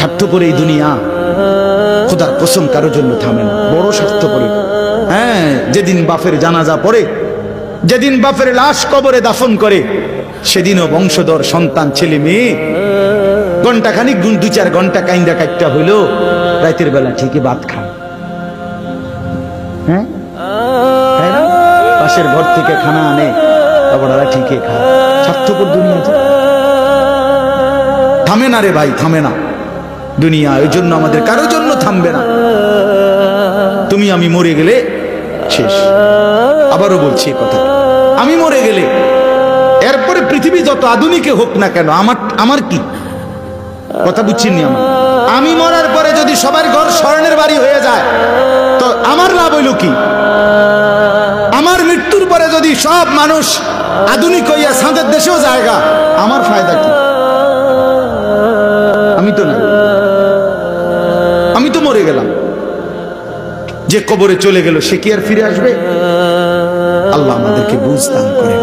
স্বার্থপর এই দুনিয়া খোদার কসম কারোর জন্য থামে না, বড় স্বার্থপর। হ্যাঁ, যেদিন বাপের জানাজা পড়ে, যেদিন বাপের লাশ কবরে দাফন করে, সেদিনও বংশধর সন্তান ছেলে মেয়ে ঘন্টাখানিক 2-4 ঘন্টা কাইন্দা কাটটা হইলো, রাতের বেলা ঠিকই ভাত খায়। হ্যাঁ, পাশের ঘর থেকে খানা আনে, ওরা ঠিকই খায়। স্বার্থপর দুনিয়া থামে না রে ভাই, থামে না দুনিয়া। ওই জন্য আমাদের কারোর জন্য থামবে না। তুমি আমি মরে গেলে শেষ। আবারও বলছি কথা, আমি মরে গেলে এরপরে পৃথিবী যত আধুনিকে হোক না কেন, আমার কি কথা বুঝছেন? আমি মরার পরে যদি সবার ঘর স্বর্ণের বাড়ি হয়ে যায় তো আমার লাভ হইল কি? আমার মৃত্যুর পরে যদি সব মানুষ আধুনিক হইয়া চাঁদের দেশেও জায়গা, আমার ফায়দা কি? আমি তো না, আমি তো মরে গেলাম। যে কবরে চলে গেল সে কি আর ফিরে আসবে? আল্লাহ আমাদেরকে বুঝ দান করেন।